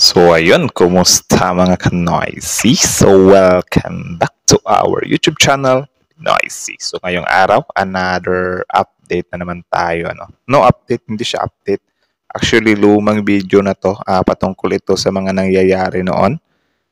So ayun, kumusta mga ka-noisy? So welcome back to our YouTube channel, Noisy. So ngayong araw, another update na naman tayo. No update, hindi siya update. Actually, lumang video na to. Patungkol ito sa mga nangyayari noon.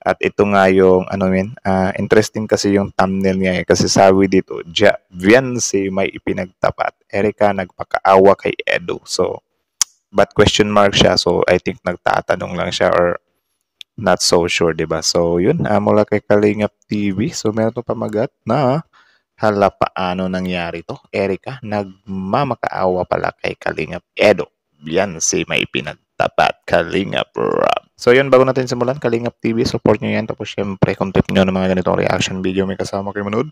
At ito nga yung, interesting kasi yung thumbnail niya. Kasi sabi dito, Viancy may ipinagtapat. Erika nagpakaawa kay Edo. So, but question mark siya. So, I think nagtatanong lang siya or not so sure, 'di ba? So, yun, mula kay Kalingap TV. So, meron to pamagat na hala paano nangyari to? Erika, nagmamakaawa pala kay Kalingap Edo. Yan si may pinagtapat Kalingap Rob. So, yun, bago natin simulan, Kalingap TV, support nyo yan. Tapos, syempre, kung trip nyo ng mga ganitong reaction video may kasama kayo manood,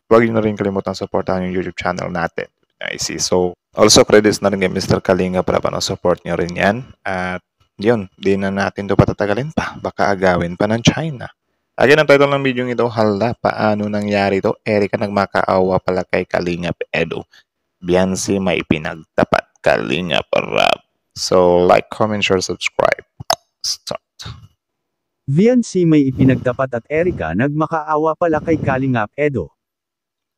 huwag nyo na rin kalimutan supportahan yung YouTube channel natin. I see. So, also credits na rin kay Mr. Kalingap Rob. Support nyo rin yan. At, yun, di na natin ito patatagalin pa. Baka agawin pa ng China. Again, ang title ng video ito, hala, paano nangyari to? Erika nagmakaawa pala kay Kalingap Edo. Viancy may pinagtapat Kalingap Rob. So, like, comment, share, subscribe. Start. Viancy may ipinagtapat at Erika nagmakaawa pala kay Kalingap Edo.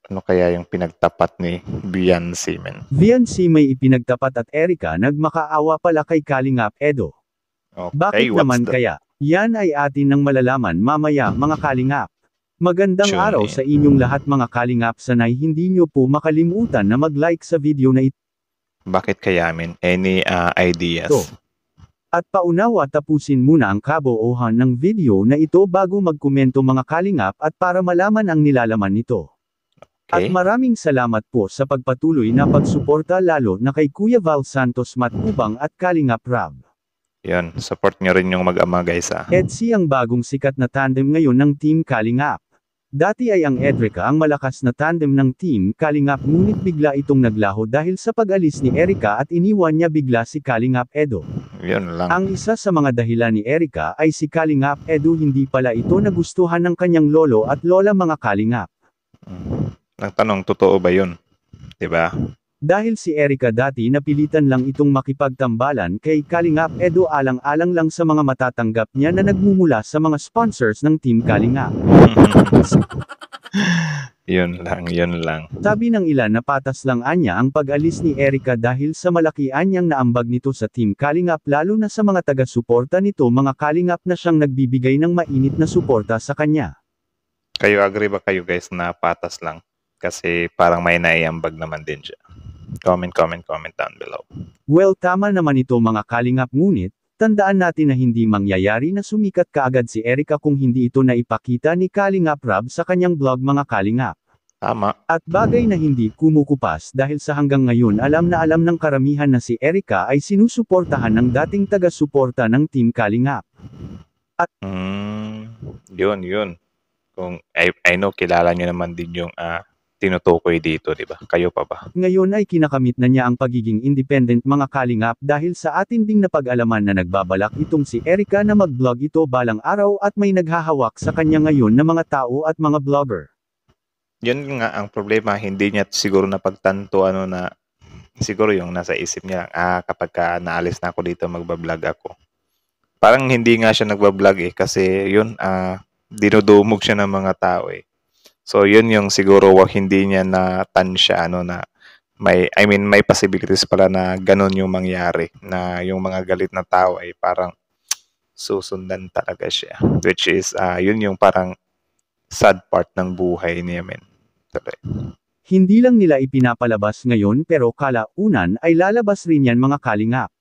Ano kaya yung pinagtapat ni Viancy, men? Viancy may ipinagtapat at Erika nagmakaawa pala kay Kalingap Edo. Okay, Bakit naman kaya? Yan ay atin nang malalaman mamaya mga Kalingap. Magandang Tune araw in. sa inyong lahat mga Kalingap, sanay hindi nyo po makalimutan na mag-like sa video na ito. Bakit kaya, men? Any ideas? At paunawa tapusin muna ang kabuuhan ng video na ito bago magkomento mga Kalingap at para malaman ang nilalaman nito. At Okay. maraming salamat po sa pagpatuloy na pagsuporta lalo na kay Kuya Val Santos Matubang at Kalingap Rob. Yun, support nyo rin yung mag-ama, guys, EDC ang bagong sikat na tandem ngayon ng Team Kalingap. Dati ay ang Edrica ang malakas na tandem ng Team Kalingap, ngunit bigla itong naglaho dahil sa pag-alis ni Erika at iniwan niya bigla si Kalingap Edo. Yun lang. Ang isa sa mga dahilan ni Erika ay si Kalingap Edo, hindi pala ito nagustuhan ng kanyang lolo at lola mga Kalingap. Nagtanong, totoo ba yun? Diba? Dahil si Erika dati napilitan lang itong makipagtambalan kay Kalingap Edo alang-alang lang sa mga matatanggap niya na nagmumula sa mga sponsors ng Team Kalingap. Yun lang. Sabi ng ilan na patas lang anya ang pag-alis ni Erika dahil sa malaki anyang naambag nito sa Team Kalingap, lalo na sa mga taga-suporta nito mga Kalingap na siyang nagbibigay ng mainit na suporta sa kanya. Kayo, agree ba kayo, guys, na patas lang? Kasi parang may naiambag naman din siya. Comment down below. Well, tama naman ito mga Kalingap, ngunit tandaan natin na hindi mangyayari na sumikat kaagad si Erika kung hindi ito naipakita ni Kalingap Rob sa kanyang vlog mga Kalingap. Tama. At bagay na hindi kumukupas dahil sa hanggang ngayon alam na alam ng karamihan na si Erika ay sinusuportahan ng dating taga-suporta ng Team Kalingap. Yun. Kung I know, kilala nyo naman din yung tinutukoy dito, di ba? Kayo pa ba? Ngayon ay kinakamit na niya ang pagiging independent mga Kalingap dahil sa atin ding napag-alaman na nagbabalak itong si Erika na mag-vlog ito balang araw at may naghahawak sa kanya ngayon na mga tao at mga vlogger. Yun nga ang problema, hindi niya siguro napagtanto na siguro yung nasa isip niya lang, kapag naalis na ako dito magbablog ako. Parang hindi nga siya nagbablog kasi yun, dinudumog siya ng mga tao eh. So yun yung siguro hindi niya na-tansya na may possibilities pala na ganun yung mangyari, na yung mga galit na tao ay parang susundan talaga siya, which is yun yung parang sad part ng buhay niya, men. Hindi lang nila ipinapalabas ngayon pero kalaunan ay lalabas rin yan mga Kalingap.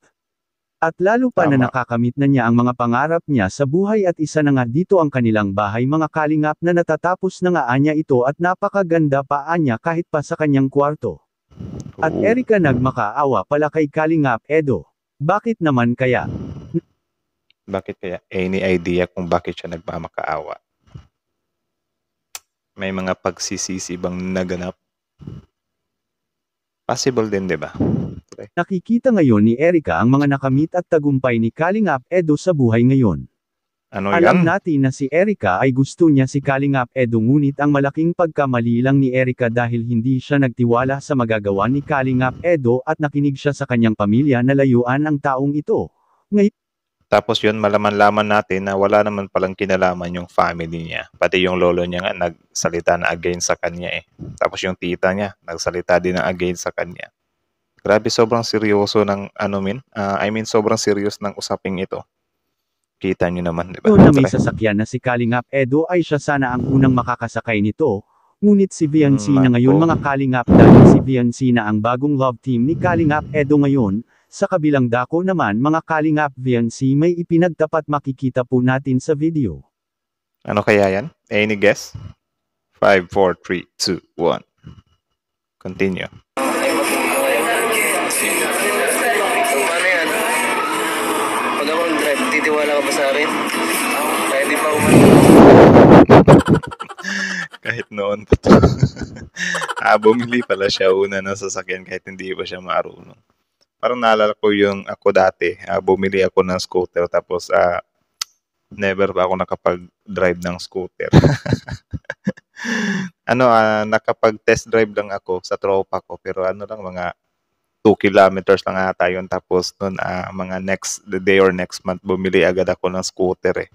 At lalo pa na Tama. nakakamit na niya ang mga pangarap niya sa buhay at isa na nga dito ang kanilang bahay mga Kalingap na natatapos na nga anya ito at napakaganda pa anya kahit pa sa kanyang kwarto. At Oo. Erika nagmakaawa pala kay Kalingap Edo. Bakit naman kaya? Bakit kaya? Any idea kung bakit siya nagmamakaawa? May mga pagsisisi bang naganap? Possible din, di ba? Nakikita ngayon ni Erika ang mga nakamit at tagumpay ni Kalingap Edo sa buhay ngayon. Ano Alam yan? natin na si Erika ay gusto niya si Kalingap Edo, ngunit ang malaking pagkamali lang ni Erika dahil hindi siya nagtiwala sa magagawa ni Kalingap Edo at nakinig siya sa kanyang pamilya na layuan ang taong ito. Ngayon, Tapos yun, malaman-laman natin na wala naman palang kinalaman yung family niya. Pati yung lolo niya nga nagsalita na against sa kanya eh. Tapos yung tita niya nagsalita din na against sa kanya. Grabe, sobrang seryoso ng sobrang serious ng usaping ito. Kita nyo naman, di ba? Na may sasakyan na si Kalingap Edo ay siya sana ang unang makakasakay nito. Ngunit si Viancy na ngayon mga Kalingap dahil si Viancy na ang bagong love team ni Kalingap Edo ngayon. Sa kabilang dako naman mga Kalingap Viancy may ipinagtapat makikita po natin sa video. Ano kaya yan? Any guess? 5, 4, 3, 2, 1. Continue. Paano yan? Pag ako drive, titiwala ka ba sa akin? Kaya di pa ako Kahit noon pa to. Bumili pala siya una ng sasakyan kahit hindi pa siya marunong. Parang naalala ko yung ako dati, bumili ako ng scooter tapos never pa ako nakapag-drive ng scooter. Nakapag-test drive lang ako sa tropa ko pero mga 2 kilometers lang ata yun. Tapos nun mga next day or next month bumili agad ako ng scooter eh.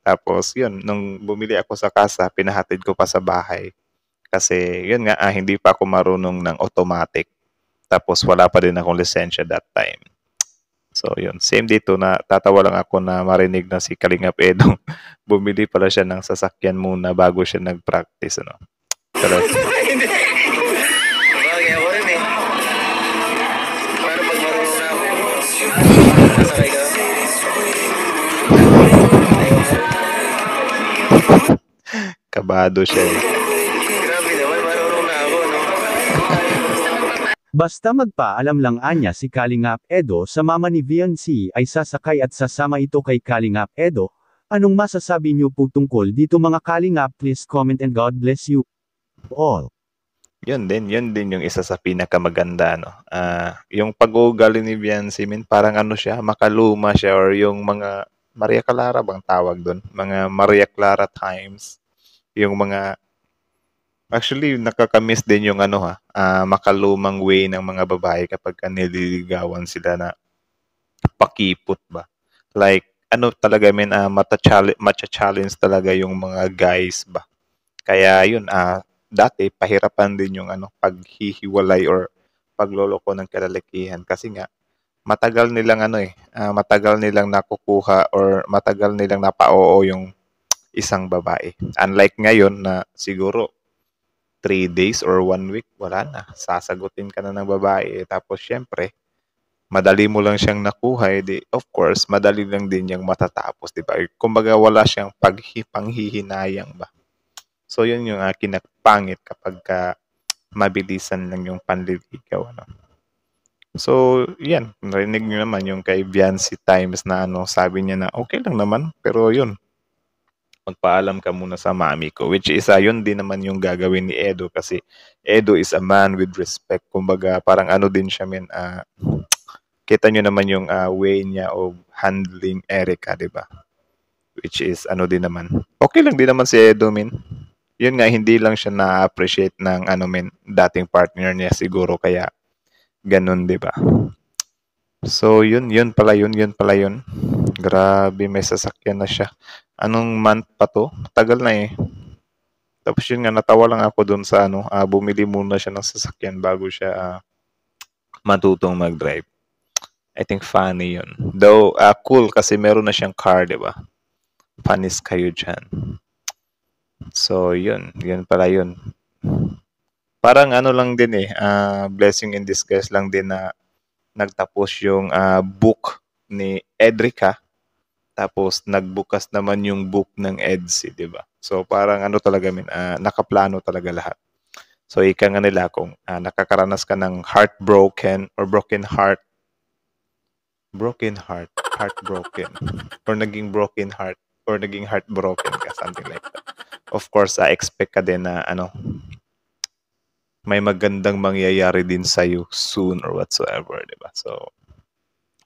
Tapos yun, nung bumili ako sa casa, pinahatid ko pa sa bahay. Kasi yun nga, hindi pa ako marunong ng automatic. Tapos wala pa din akong lisensya that time. So yun, same dito na tatawa lang ako na marinig na si Kalingap Edo. Bumili pala siya ng sasakyan muna bago siya nag-practice. Pero, Hindi. Bagay ako rin eh. Paano pag marunong na ako? Nasakay ka? kabado siya eh. Grabe naman, marunong na ako, no? Basta magpaalam lang anya si Kalingap Edo sa mama ni Viancy ay sasakay at sasama ito kay Kalingap Edo. Anong masasabi niyo po tungkol dito mga Kalingap? Please comment and God bless you all. Yun din yung isa sa pinakamaganda, no? Yung pag-uugali ni Viancy, parang siya, makaluma siya or yung mga Maria Clara bang tawag doon? Mga Maria Clara times. Yung mga actually nakakamiss din yung makalumang way ng mga babae kapag nililigawan sila na pakipot ba. Like talaga matcha-challenge talaga yung mga guys ba. Kaya yun dati pahirapan din yung paghihiwalay or pagloloko ng kalalakihan kasi nga matagal nilang matagal nilang nakukuha or matagal nilang napao yung isang babae. Unlike ngayon na siguro 3 days or 1 week, wala na. Sasagutin ka na ng babae. Tapos syempre, madali mo lang siyang nakuha. Of course, madali lang din niyang matatapos. Diba? Kumbaga wala siyang panghihinayang ba. So yun yung kinapangit kapag mabilisan lang yung panliligaw. So, yan. Narinig nyo naman yung kay Viancy times na sabi niya na okay lang naman. Pero yun, magpaalam ka muna sa mami ko. Which is, yun din naman yung gagawin ni Edo kasi Edo is a man with respect. Kumbaga, parang din siya, kita nyo naman yung way niya of handling Erica, di ba? Which is, din naman. Okay lang din naman si Edo, Yun nga, hindi lang siya na-appreciate ng, dating partner niya siguro. Kaya, ganun, di ba? So, yun pala yun. Grabe, may sasakyan na siya. Anong month pa to? Tagal na eh. Tapos yun nga, natawa lang ako dun sa bumili muna siya ng sasakyan bago siya matutong mag-drive. I think funny yun. Though, cool kasi meron na siyang car, di ba? Panis kayo dyan. So, yun pala yun. Parang lang din eh, blessing in disguise lang din na nagtapos yung book ni Edrica. Tapos nagbukas naman yung book ng Edsy, di ba? So parang talaga nakaplano talaga lahat. So ika nga nila kung nakakaranas ka ng heartbroken or broken heart, heartbroken, or naging broken heart, or naging heartbroken ka, something like that. Of course, expect ka din na may magandang mangyayari din sa'yo soon or whatsoever, di ba? So,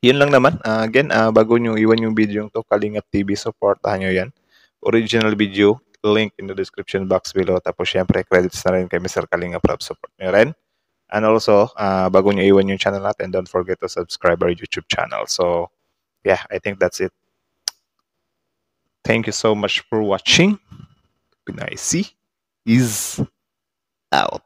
yun lang naman. Again, bago nyo iwan yung video to, Kalingap TV, supportahan nyo yan. Original video, link in the description box below. Tapos, syempre, credits na rin kay Mr. Kalingap Rob. Support nyo rin. And also, bago nyo iwan yung channel natin, don't forget to subscribe our YouTube channel. So, yeah, I think that's it. Thank you so much for watching. Pinoy C is out.